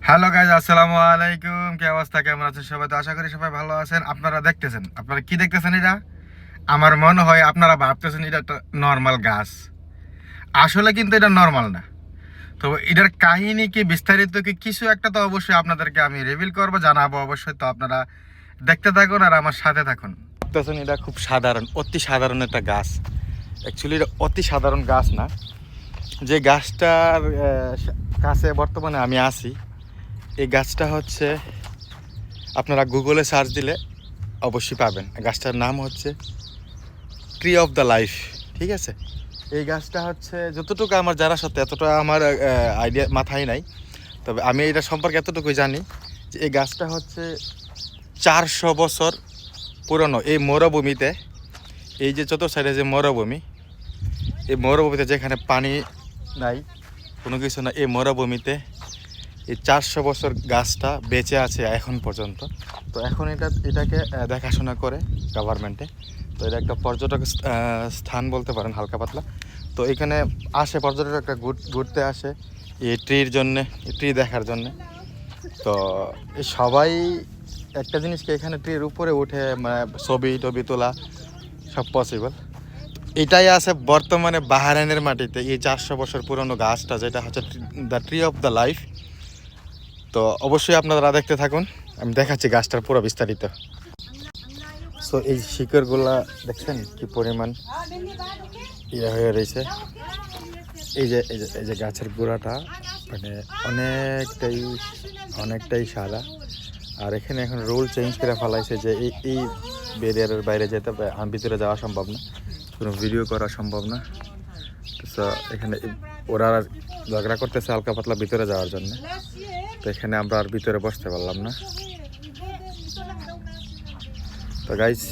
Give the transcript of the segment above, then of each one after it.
Hello guys, আসসালামু আলাইকুম। কি অবস্থা, কেমন আছেন সবাই? তো আশা করি সবাই ভালো আছেন। আপনারা কি দেখতেছেন? এটা আমার মনে হয় আপনারা ভাবতেছেন এটা একটা নর্মাল গাছ। আসলে কিন্তু এটা নর্মাল না। তো এটার কাহিনী কি, বিস্তারিত কি, কিছু একটা তো অবশ্যই আপনাদেরকে আমি রিভিল করবো, জানাবো অবশ্যই। তো আপনারা দেখতে থাকুন আর আমার সাথে থাকুন। ভাবতেছেন এটা খুব সাধারণ, অতি সাধারণ একটা গাছ। অ্যাকচুয়ালি এটা অতি সাধারণ গাছ না। যে গাছটার কাছে বর্তমানে আমি আছি, এই গাছটা হচ্ছে আপনারা গুগলে সার্চ দিলে অবশ্যই পাবেন। গাছটার নাম হচ্ছে ট্রি অফ দ্য লাইফ। ঠিক আছে, এই গাছটা হচ্ছে যতটুকু আমার জানা সত্ত্বে এতটা আমার আইডিয়া মাথায় নাই, তবে আমি এটা সম্পর্কে এতটুকুই জানি যে এই গাছটা হচ্ছে 400 বছর পুরনো। এই মরুভূমিতে, এই যে চতুর্থ সাইডে যে মরুভূমি, এই মরুভূমিতে যেখানে পানি নাই, কোনো কিছু না, এই মরুভূমিতে এই 400 বছর গাছটা বেঁচে আছে এখন পর্যন্ত। তো এখন এটাকে দেখাশোনা করে গভর্নমেন্টে। তো এটা একটা পর্যটক স্থান বলতে পারেন, হালকা পাতলা। তো এখানে আসে পর্যটক, একটা ঘুরতে আসে এই ট্রির জন্যে, এই ট্রি দেখার জন্যে। তো এই সবাই একটা জিনিসকে, এখানে ট্রির উপরে উঠে মানে ছবি টবি তোলা সব পসিবল। এটাই আছে বর্তমানে বাহরাইনের মাটিতে, এই 400 বছর পুরনো গাছটা, যেটা হচ্ছে the tree of the life. তো অবশ্যই আপনারা দেখতে থাকুন, আমি দেখাচ্ছি গাছটার পুরো বিস্তারিত। সো এই শিকড়গুলা দেখছেন কি পরিমাণ ইয়ে হয়ে রয়েছে। এই যে গাছের গোড়াটা মানে অনেকটাই সাদা। আর এখানে এখন রুল চেঞ্জ করে ফেলাইছে যে এই ব্যারিয়ারের বাইরে যেতে ভিতরে যাওয়া সম্ভব না, কোনো ভিডিও করা সম্ভব না। তো এখানে ওরা ঝগড়া করতেছে হালকা পাতলা ভিতরে যাওয়ার জন্য। তো এখানে আমরা আর ভিতরে বসতে পারলাম না। তো গাইস,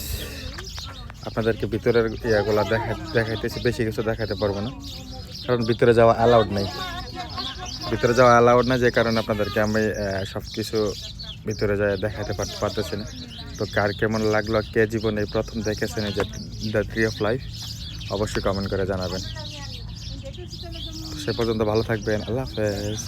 আপনাদেরকে ভিতরের ইয়াগুলা দেখাইতেছি, বেশি কিছু দেখাতে পারবো না, কারণ ভিতরে যাওয়া অ্যালাউড নেই। যে কারণে আপনাদেরকে আমি সব কিছু ভিতরে যায় দেখাতে পারতেছি না। তো কার কেমন লাগলো, কে জীবনে প্রথম দেখেছেন এই যে দ্য ট্রি অফ লাইফ, অবশ্যই কমেন্ট করে জানাবেন। সে পর্যন্ত ভালো থাকবেন, আল্লাহ হাফেজ।